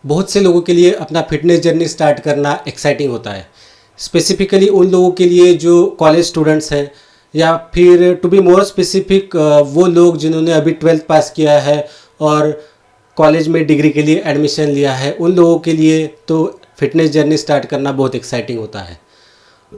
बहुत से लोगों के लिए अपना फिटनेस जर्नी स्टार्ट करना एक्साइटिंग होता है। स्पेसिफिकली उन लोगों के लिए जो कॉलेज स्टूडेंट्स हैं, या फिर टू बी मोर स्पेसिफिक वो लोग जिन्होंने अभी 12th पास किया है और कॉलेज में डिग्री के लिए एडमिशन लिया है, उन लोगों के लिए तो फिटनेस जर्नी स्टार्ट करना बहुत एक्साइटिंग होता है।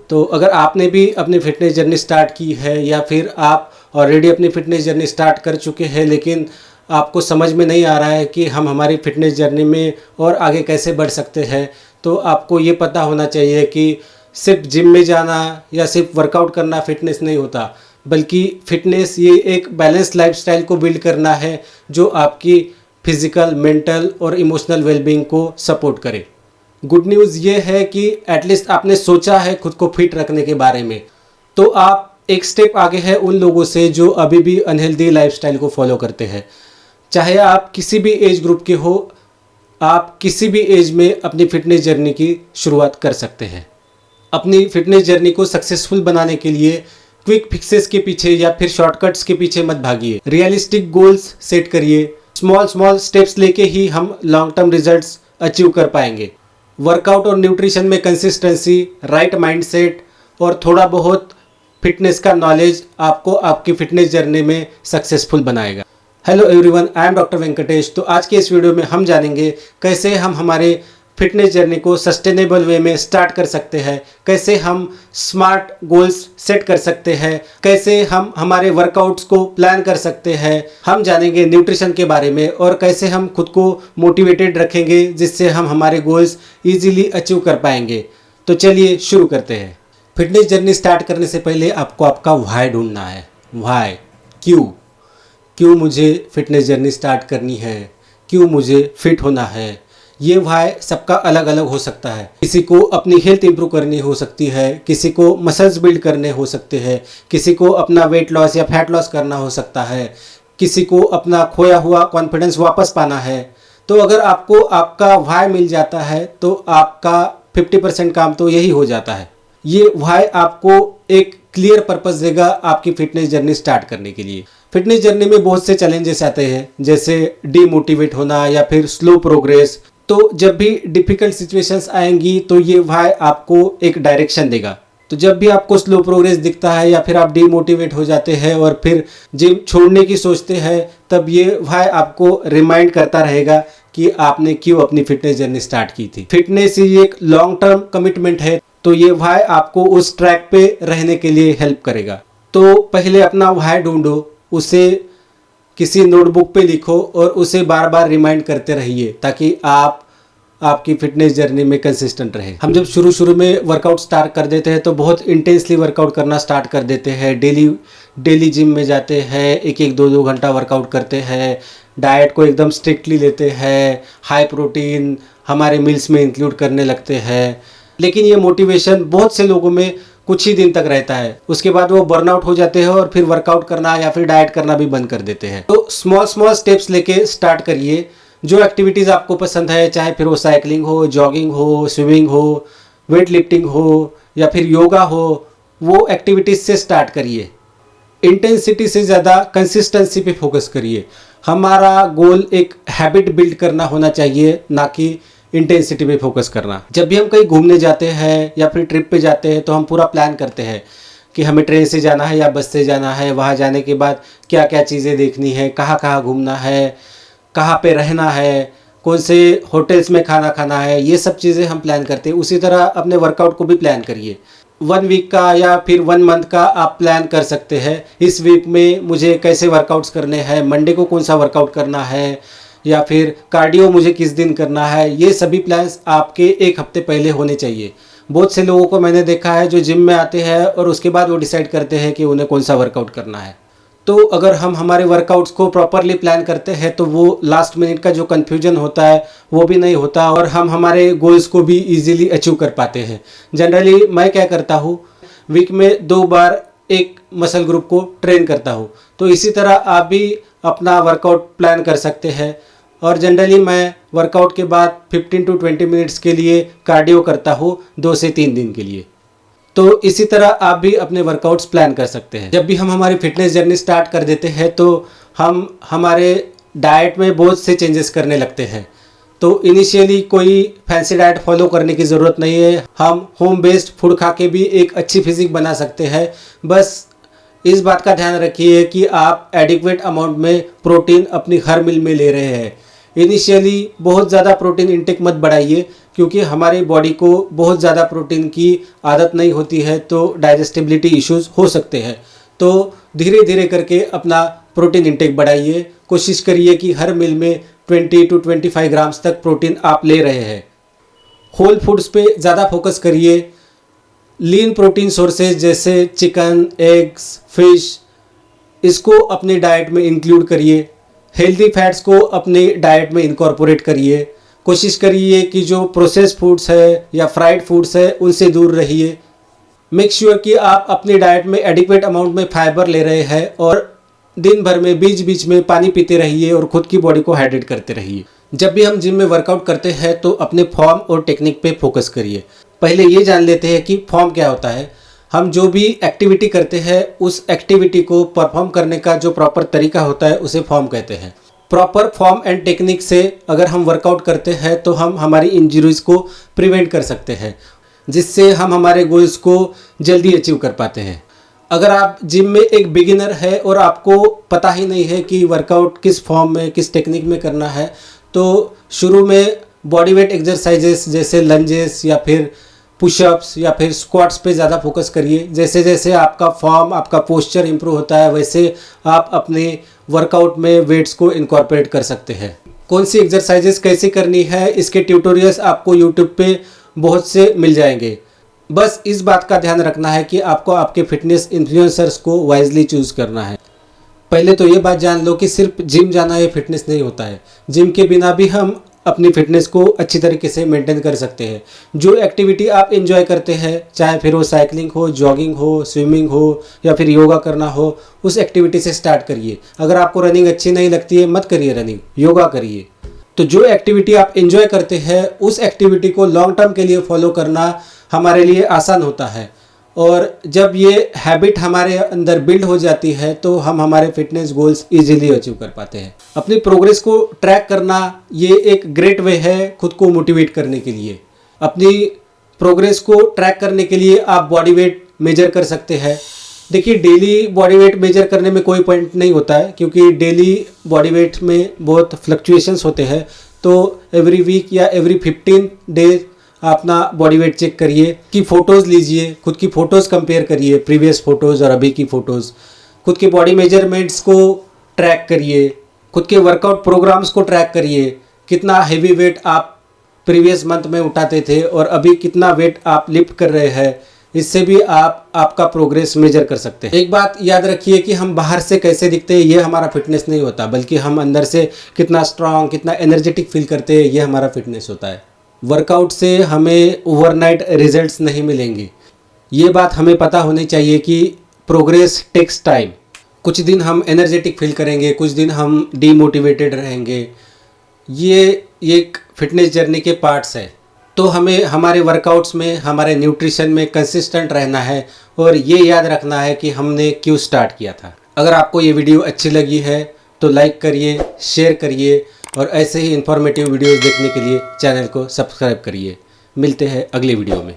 तो अगर आपने भी अपनी फिटनेस जर्नी स्टार्ट की है या फिर आप ऑलरेडी अपनी फिटनेस जर्नी स्टार्ट कर चुके हैं, लेकिन आपको समझ में नहीं आ रहा है कि हम हमारी फिटनेस जर्नी में और आगे कैसे बढ़ सकते हैं, तो आपको ये पता होना चाहिए कि सिर्फ जिम में जाना या सिर्फ वर्कआउट करना फिटनेस नहीं होता, बल्कि फिटनेस ये एक बैलेंस लाइफस्टाइल को बिल्ड करना है जो आपकी फिज़िकल, मेंटल और इमोशनल वेलबींग को सपोर्ट करे। गुड न्यूज़ ये है कि एटलीस्ट आपने सोचा है खुद को फिट रखने के बारे में, तो आप एक स्टेप आगे हैं उन लोगों से जो अभी भी अनहेल्दी लाइफस्टाइल को फॉलो करते हैं। चाहे आप किसी भी एज ग्रुप के हो, आप किसी भी एज में अपनी फिटनेस जर्नी की शुरुआत कर सकते हैं। अपनी फिटनेस जर्नी को सक्सेसफुल बनाने के लिए क्विक फिक्सेस के पीछे या फिर शॉर्टकट्स के पीछे मत भागिए। रियलिस्टिक गोल्स सेट करिए। स्मॉल स्टेप्स लेके ही हम लॉन्ग टर्म रिजल्ट्स अचीव कर पाएंगे। वर्कआउट और न्यूट्रिशन में कंसिस्टेंसी, राइट माइंडसेट और थोड़ा बहुत फिटनेस का नॉलेज आपको आपकी फिटनेस जर्नी में सक्सेसफुल बनाएगा। Hello everyone, I am doctor Venkatesh. तो आज के इस वीडियो में हम जानेंगे कैसे हम हमारे फिटनेस जर्नी को सस्टेनेबल वे में स्टार्ट कर सकते हैं, कैसे हम स्मार्ट गोल्स सेट कर सकते हैं, कैसे हम हमारे वर्कआउट्स को प्लान कर सकते हैं। हम जानेंगे न्यूट्रिशन के बारे में और कैसे हम खुद को मोटिवेटेड रखेंगे जिससे हम हमारे गोल्स इजीली अचीव कर पाएंगे। तो चलिए शुरू करते हैं। फिटनेस जर्नी स्टार्ट करने से पहले आपको आपका व्हाई ढूंढना है। व्हाई, क्यों मुझे फिटनेस जर्नी स्टार्ट करनी है, क्यों मुझे फिट होना है। ये व्हाई सबका अलग अलग हो सकता है। किसी को अपनी हेल्थ इंप्रूव करनी हो सकती है, किसी को मसल्स बिल्ड करने हो सकते हैं, किसी को अपना वेट लॉस या फैट लॉस करना हो सकता है, किसी को अपना खोया हुआ कॉन्फिडेंस वापस पाना है। तो अगर आपको आपका व्हाई मिल जाता है तो आपका 50% काम तो यही हो जाता है। ये व्हाई आपको एक क्लियर पर्पस देगा आपकी फिटनेस जर्नी स्टार्ट करने के लिए। फिटनेस जर्नी में बहुत से चैलेंजेस आते हैं, जैसे डीमोटिवेट होना या फिर स्लो प्रोग्रेस। तो जब भी डिफ़िकल्ट सिचुएशंस आएंगी तो ये व्हाई आपको एक डायरेक्शन देगा। तो जब भी आपको स्लो प्रोग्रेस दिखता है या फिर आप डीमोटिवेट हो जाते हैं और फिर जिम छोड़ने की सोचते हैं, तब ये व्हाई आपको रिमाइंड करता रहेगा कि आपने क्यों अपनी फिटनेस जर्नी स्टार्ट की थी। फिटनेस ये एक लॉन्ग टर्म कमिटमेंट है, तो ये व्हाई आपको उस ट्रैक पे रहने के लिए हेल्प करेगा। तो पहले अपना व्हाई ढूंढो, उसे किसी नोटबुक पे लिखो और उसे बार बार रिमाइंड करते रहिए ताकि आप आपकी फिटनेस जर्नी में कंसिस्टेंट रहे। हम जब शुरू में वर्कआउट स्टार्ट कर देते हैं तो बहुत इंटेंसली वर्कआउट करना स्टार्ट कर देते हैं। डेली जिम में जाते हैं, एक 2 घंटा वर्कआउट करते हैं, डाइट को एकदम स्ट्रिक्टली लेते हैं, हाई प्रोटीन हमारे मील्स में इंक्लूड करने लगते हैं। लेकिन ये मोटिवेशन बहुत से लोगों में कुछ ही दिन तक रहता है, उसके बाद वो बर्नआउट हो जाते हैं और फिर वर्कआउट करना या फिर डाइट करना भी बंद कर देते हैं। तो स्मॉल स्टेप्स लेके स्टार्ट करिए। जो एक्टिविटीज़ आपको पसंद है, चाहे फिर वो साइकिलिंग हो, जॉगिंग हो, स्विमिंग हो, वेट लिफ्टिंग हो या फिर योगा हो, वो एक्टिविटीज़ से स्टार्ट करिए। इंटेंसिटी से ज़्यादा कंसिस्टेंसी पे फोकस करिए। हमारा गोल एक हैबिट बिल्ड करना होना चाहिए, ना कि इंटेंसिटी पे फोकस करना। जब भी हम कहीं घूमने जाते हैं या फिर ट्रिप पे जाते हैं तो हम पूरा प्लान करते हैं कि हमें ट्रेन से जाना है या बस से जाना है, वहाँ जाने के बाद क्या क्या चीज़ें देखनी है, कहाँ घूमना है, कहाँ पे रहना है, कौन से होटल्स में खाना खाना है, ये सब चीज़ें हम प्लान करते हैं। उसी तरह अपने वर्कआउट को भी प्लान करिए। 1 वीक का या फिर 1 मंथ का आप प्लान कर सकते हैं। इस वीक में मुझे कैसे वर्कआउट्स करने हैं, मंडे को कौन सा वर्कआउट करना है, या फिर कार्डियो मुझे किस दिन करना है। ये सभी प्लान्स आपके 1 हफ्ते पहले होने चाहिए। बहुत से लोगों को मैंने देखा है जो जिम में आते हैं और उसके बाद वो डिसाइड करते हैं कि उन्हें कौन सा वर्कआउट करना है। तो अगर हम हमारे वर्कआउट्स को प्रॉपरली प्लान करते हैं तो वो लास्ट मिनट का जो कन्फ्यूजन होता है वो भी नहीं होता और हम हमारे गोल्स को भी इजीली अचीव कर पाते हैं। जनरली मैं क्या करता हूँ, वीक में 2 बार एक मसल ग्रुप को ट्रेन करता हूँ। तो इसी तरह आप भी अपना वर्कआउट प्लान कर सकते हैं। और जनरली मैं वर्कआउट के बाद 15 to 20 मिनट्स के लिए कार्डियो करता हूँ 2 से 3 दिन के लिए। तो इसी तरह आप भी अपने वर्कआउट्स प्लान कर सकते हैं। जब भी हम हमारी फिटनेस जर्नी स्टार्ट कर देते हैं तो हम हमारे डाइट में बहुत से चेंजेस करने लगते हैं। तो इनिशियली कोई फैंसी डाइट फॉलो करने की ज़रूरत नहीं है। हम होम बेस्ड फूड खा के भी एक अच्छी फिजिक बना सकते हैं। बस इस बात का ध्यान रखिए कि आप एडिक्वेट अमाउंट में प्रोटीन अपनी हर मील में ले रहे हैं। इनिशियली बहुत ज़्यादा प्रोटीन इंटेक मत बढ़ाइए, क्योंकि हमारी बॉडी को बहुत ज़्यादा प्रोटीन की आदत नहीं होती है, तो डाइजेस्टिबिलिटी इश्यूज हो सकते हैं। तो धीरे धीरे करके अपना प्रोटीन इंटेक बढ़ाइए। कोशिश करिए कि हर मील में 20 to 25 ग्राम्स तक प्रोटीन आप ले रहे हैं। होल फूड्स पे ज़्यादा फोकस करिए। लीन प्रोटीन सोर्सेज जैसे चिकन, एग्स, फिश, इसको अपने डाइट में इंक्लूड करिए। हेल्दी फैट्स को अपने डाइट में इनकॉर्पोरेट करिए। कोशिश करिए कि जो प्रोसेस्ड फूड्स है या फ्राइड फूड्स है उनसे दूर रहिए। मेक श्योर कि आप अपनी डाइट में एडिक्वेट अमाउंट में फाइबर ले रहे हैं और दिन भर में बीच बीच में पानी पीते रहिए और खुद की बॉडी को हाइड्रेट करते रहिए। जब भी हम जिम में वर्कआउट करते हैं तो अपने फॉर्म और टेक्निक पे फोकस करिए। पहले ये जान लेते हैं कि फॉर्म क्या होता है। हम जो भी एक्टिविटी करते हैं उस एक्टिविटी को परफॉर्म करने का जो प्रॉपर तरीका होता है उसे फॉर्म कहते हैं। प्रॉपर फॉर्म एंड टेक्निक से अगर हम वर्कआउट करते हैं तो हम हमारी इंजरीज को प्रिवेंट कर सकते हैं, जिससे हम हमारे गोल्स को जल्दी अचीव कर पाते हैं। अगर आप जिम में एक बिगिनर है और आपको पता ही नहीं है कि वर्कआउट किस फॉर्म में, किस टेक्निक में करना है, तो शुरू में बॉडी वेट एक्सरसाइजेस जैसे लंजेस या फिर पुशअप्स या फिर स्क्वाट्स पे ज़्यादा फोकस करिए। जैसे जैसे आपका फॉर्म, आपका पोस्चर इंप्रूव होता है, वैसे आप अपने वर्कआउट में वेट्स को इनकॉर्पोरेट कर सकते हैं। कौन सी एक्सरसाइजेस कैसे करनी है, इसके ट्यूटोरियल्स आपको यूट्यूब पे बहुत से मिल जाएंगे। बस इस बात का ध्यान रखना है कि आपको आपके फिटनेस इन्फ्लुएंसर्स को वाइजली चूज़ करना है। पहले तो ये बात जान लो कि सिर्फ जिम जाना ये फिटनेस नहीं होता है। जिम के बिना भी हम अपनी फिटनेस को अच्छी तरीके से मेंटेन कर सकते हैं। जो एक्टिविटी आप एंजॉय करते हैं, चाहे फिर वो साइकिलिंग हो, जॉगिंग हो, स्विमिंग हो या फिर योगा करना हो, उस एक्टिविटी से स्टार्ट करिए। अगर आपको रनिंग अच्छी नहीं लगती है, मत करिए रनिंग, योगा करिए। तो जो एक्टिविटी आप एंजॉय करते हैं उस एक्टिविटी को लॉन्ग टर्म के लिए फॉलो करना हमारे लिए आसान होता है। और जब ये हैबिट हमारे अंदर बिल्ड हो जाती है तो हम हमारे फिटनेस गोल्स इजीली अचीव कर पाते हैं। अपनी प्रोग्रेस को ट्रैक करना ये एक ग्रेट वे है खुद को मोटिवेट करने के लिए। अपनी प्रोग्रेस को ट्रैक करने के लिए आप बॉडी वेट मेजर कर सकते हैं। देखिए, डेली बॉडी वेट मेजर करने में कोई पॉइंट नहीं होता है, क्योंकि डेली बॉडी वेट में बहुत फ्लक्चुएशंस होते हैं। तो एवरी वीक या एवरी 15 डेज अपना बॉडी वेट चेक करिए, कि फ़ोटोज़ लीजिए, खुद की फ़ोटोज़ कंपेयर करिए, प्रीवियस फ़ोटोज़ और अभी की फ़ोटोज़। खुद के बॉडी मेजरमेंट्स को ट्रैक करिए, खुद के वर्कआउट प्रोग्राम्स को ट्रैक करिए। कितना हेवी वेट आप प्रीवियस मंथ में उठाते थे और अभी कितना वेट आप लिफ्ट कर रहे हैं, इससे भी आप आपका प्रोग्रेस मेजर कर सकते हैं। एक बात याद रखिए कि हम बाहर से कैसे दिखते हैं ये हमारा फिटनेस नहीं होता, बल्कि हम अंदर से कितना स्ट्रांग, कितना एनर्जेटिक फील करते हैं ये हमारा फिटनेस होता है। वर्कआउट से हमें ओवरनाइट रिजल्ट्स नहीं मिलेंगे। ये बात हमें पता होनी चाहिए कि प्रोग्रेस टेक्स टाइम। कुछ दिन हम एनर्जेटिक फील करेंगे, कुछ दिन हम डीमोटिवेटेड रहेंगे। ये एक फिटनेस जर्नी के पार्ट्स है। तो हमें हमारे वर्कआउट्स में, हमारे न्यूट्रिशन में कंसिस्टेंट रहना है और ये याद रखना है कि हमने क्यों स्टार्ट किया था। अगर आपको ये वीडियो अच्छी लगी है तो लाइक करिए, शेयर करिए और ऐसे ही इन्फॉर्मेटिव वीडियोस देखने के लिए चैनल को सब्सक्राइब करिए। मिलते हैं अगले वीडियो में।